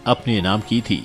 अपने नाम की थी।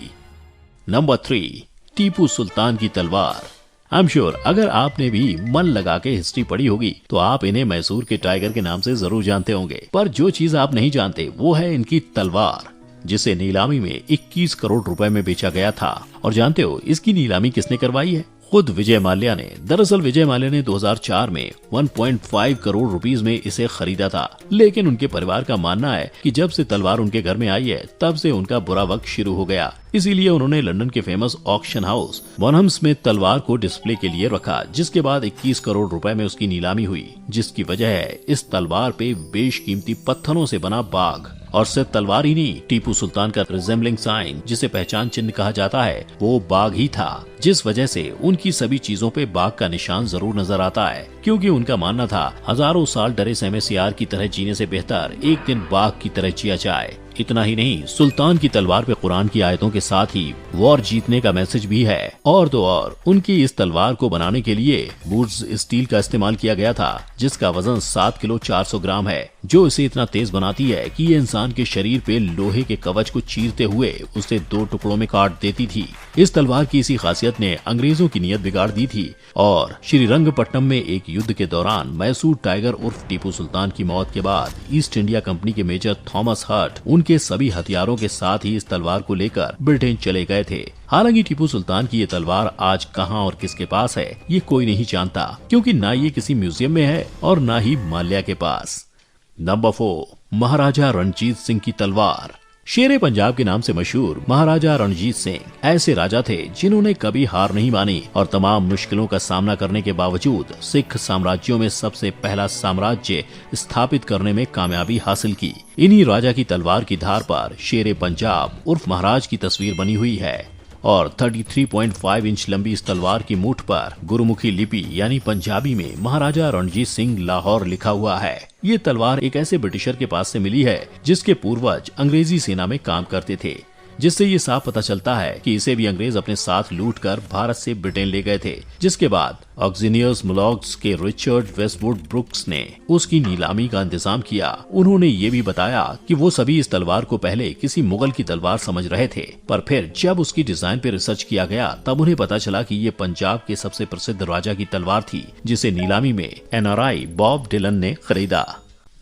नंबर 3, टीपू सुल्तान की तलवार। आई एम श्योर अगर आपने भी मन लगा के हिस्ट्री पढ़ी होगी तो आप इन्हें मैसूर के टाइगर के नाम से जरूर जानते होंगे, पर जो चीज आप नहीं जानते वो है इनकी तलवार, जिसे नीलामी में 21 करोड़ रुपए में बेचा गया था। और जानते हो इसकी नीलामी किसने करवाई है? खुद विजय माल्या ने। दरअसल विजय माल्या ने 2004 में 1.5 करोड़ रुपीस में इसे खरीदा था, लेकिन उनके परिवार का मानना है कि जब से तलवार उनके घर में आई है तब से उनका बुरा वक्त शुरू हो गया। इसीलिए उन्होंने लंदन के फेमस ऑक्शन हाउस वनहम्स में तलवार को डिस्प्ले के लिए रखा, जिसके बाद 21 करोड़ रुपए में उसकी नीलामी हुई, जिसकी वजह है इस तलवार पे बेशकीमती पत्थरों से बना बाघ। और सिर्फ तलवार ही नहीं, टीपू सुल्तान का रिजेंबलिंग साइन, जिसे पहचान चिन्ह कहा जाता है, वो बाघ ही था, जिस वजह से उनकी सभी चीजों पे बाघ का निशान जरूर नजर आता है, क्योंकि उनका मानना था हजारों साल डरे सहमे सियार की तरह जीने से बेहतर एक दिन बाघ की तरह जिया जाए। इतना ही नहीं, सुल्तान की तलवार पे कुरान की आयतों के साथ ही वॉर जीतने का मैसेज भी है। और तो और उनकी इस तलवार को बनाने के लिए वुड्स स्टील का इस्तेमाल किया गया था, जिसका वजन 7 किलो 400 ग्राम है, जो इसे इतना तेज बनाती है कि ये इंसान के शरीर पे लोहे के कवच को चीरते हुए उसे 2 टुकड़ों में काट देती थी। इस तलवार की इसी खासियत ने अंग्रेजों की नीयत बिगाड़ दी थी और श्रीरंगपट्टनम में एक युद्ध के दौरान मैसूर टाइगर उर्फ टीपू सुल्तान की मौत के बाद ईस्ट इंडिया कंपनी के मेजर थॉमस हर्ट उनके सभी हथियारों के साथ ही इस तलवार को लेकर ब्रिटेन चले गए थे। हालांकि टीपू सुल्तान की ये तलवार आज कहां और किसके पास है ये कोई नहीं जानता, क्योंकि ना ये किसी म्यूजियम में है और ना ही माल्या के पास। नंबर 4, महाराजा रणजीत सिंह की तलवार। शेरे पंजाब के नाम से मशहूर महाराजा रणजीत सिंह ऐसे राजा थे जिन्होंने कभी हार नहीं मानी और तमाम मुश्किलों का सामना करने के बावजूद सिख साम्राज्यों में सबसे पहला साम्राज्य स्थापित करने में कामयाबी हासिल की। इन्हीं राजा की तलवार की धार पर शेरे पंजाब उर्फ महाराज की तस्वीर बनी हुई है और 33.5 इंच लंबी इस तलवार की मूठ पर गुरुमुखी लिपि यानी पंजाबी में महाराजा रणजीत सिंह लाहौर लिखा हुआ है। ये तलवार एक ऐसे ब्रिटिशर के पास से मिली है जिसके पूर्वज अंग्रेजी सेना में काम करते थे, जिससे ये साफ पता चलता है कि इसे भी अंग्रेज अपने साथ लूटकर भारत से ब्रिटेन ले गए थे। जिसके बाद ऑक्सीनियस मुलॉग्स के रिचर्ड वेस्टवुड ब्रुक्स ने उसकी नीलामी का इंतजाम किया। उन्होंने ये भी बताया कि वो सभी इस तलवार को पहले किसी मुगल की तलवार समझ रहे थे, पर फिर जब उसकी डिजाइन पे रिसर्च किया गया तब उन्हें पता चला कि ये पंजाब के सबसे प्रसिद्ध राजा की तलवार थी, जिसे नीलामी में NRI बॉब डिलन ने खरीदा।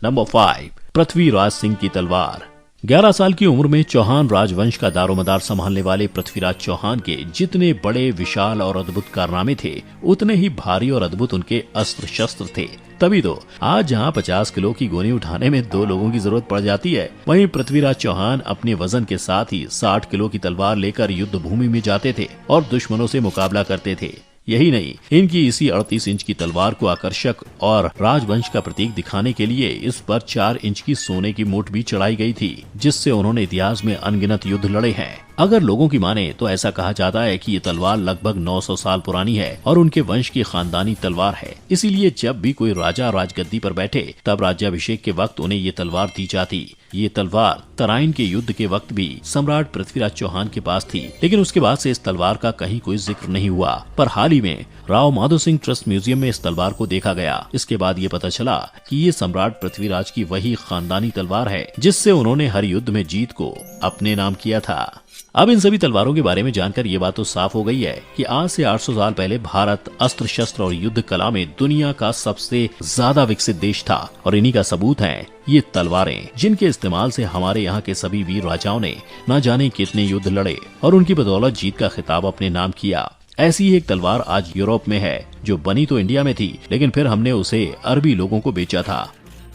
नंबर 5, पृथ्वीराज सिंह की तलवार। 11 साल की उम्र में चौहान राजवंश का दारोमदार संभालने वाले पृथ्वीराज चौहान के जितने बड़े, विशाल और अद्भुत कारनामे थे, उतने ही भारी और अद्भुत उनके अस्त्र शस्त्र थे। तभी तो आज जहां 50 किलो की गोनी उठाने में 2 लोगों की जरूरत पड़ जाती है, वहीं पृथ्वीराज चौहान अपने वजन के साथ ही 60 किलो की तलवार लेकर युद्ध भूमि में जाते थे और दुश्मनों से मुकाबला करते थे। यही नहीं, इनकी इसी 38 इंच की तलवार को आकर्षक और राजवंश का प्रतीक दिखाने के लिए इस पर 4 इंच की सोने की मूठ भी चढ़ाई गई थी, जिससे उन्होंने इतिहास में अनगिनत युद्ध लड़े हैं। अगर लोगों की माने तो ऐसा कहा जाता है कि ये तलवार लगभग 900 साल पुरानी है और उनके वंश की खानदानी तलवार है। इसीलिए जब भी कोई राजा राजगद्दी पर बैठे तब राज्याभिषेक के वक्त उन्हें ये तलवार दी जाती। ये तलवार तराइन के युद्ध के वक्त भी सम्राट पृथ्वीराज चौहान के पास थी, लेकिन उसके बाद से इस तलवार का कहीं कोई जिक्र नहीं हुआ। पर हाल ही में राव माधो सिंह ट्रस्ट म्यूजियम में इस तलवार को देखा गया। इसके बाद ये पता चला कि ये सम्राट पृथ्वीराज की वही खानदानी तलवार है जिससे उन्होंने हर युद्ध में जीत को अपने नाम किया था। अब इन सभी तलवारों के बारे में जानकर ये बात तो साफ हो गई है कि आज से 800 साल पहले भारत अस्त्र शस्त्र और युद्ध कला में दुनिया का सबसे ज्यादा विकसित देश था और इन्हीं का सबूत है ये तलवारें, जिनके इस्तेमाल से हमारे यहाँ के सभी वीर राजाओं ने न जाने कितने युद्ध लड़े और उनकी बदौलत जीत का खिताब अपने नाम किया। ऐसी ही एक तलवार आज यूरोप में है, जो बनी तो इंडिया में थी, लेकिन फिर हमने उसे अरबी लोगों को बेचा था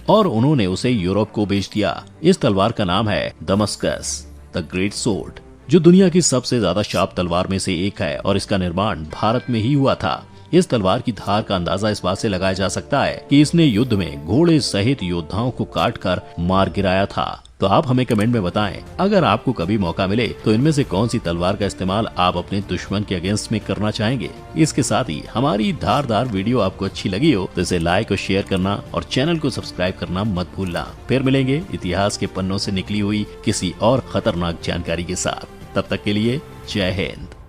और उन्होंने उसे यूरोप को बेच दिया। इस तलवार का नाम है दमस्कस द ग्रेट सोर्ड, जो दुनिया की सबसे ज्यादा शार्प तलवार में से एक है और इसका निर्माण भारत में ही हुआ था। इस तलवार की धार का अंदाजा इस बात से लगाया जा सकता है कि इसने युद्ध में घोड़े सहित योद्धाओं को काटकर मार गिराया था। तो आप हमें कमेंट में बताएं, अगर आपको कभी मौका मिले तो इनमें से कौन सी तलवार का इस्तेमाल आप अपने दुश्मन के अगेंस्ट में करना चाहेंगे। इसके साथ ही हमारी धारदार वीडियो आपको अच्छी लगी हो तो इसे लाइक और शेयर करना और चैनल को सब्सक्राइब करना मत भूलना। फिर मिलेंगे इतिहास के पन्नों से निकली हुई किसी और खतरनाक जानकारी के साथ। तब तक के लिए जय हिंद।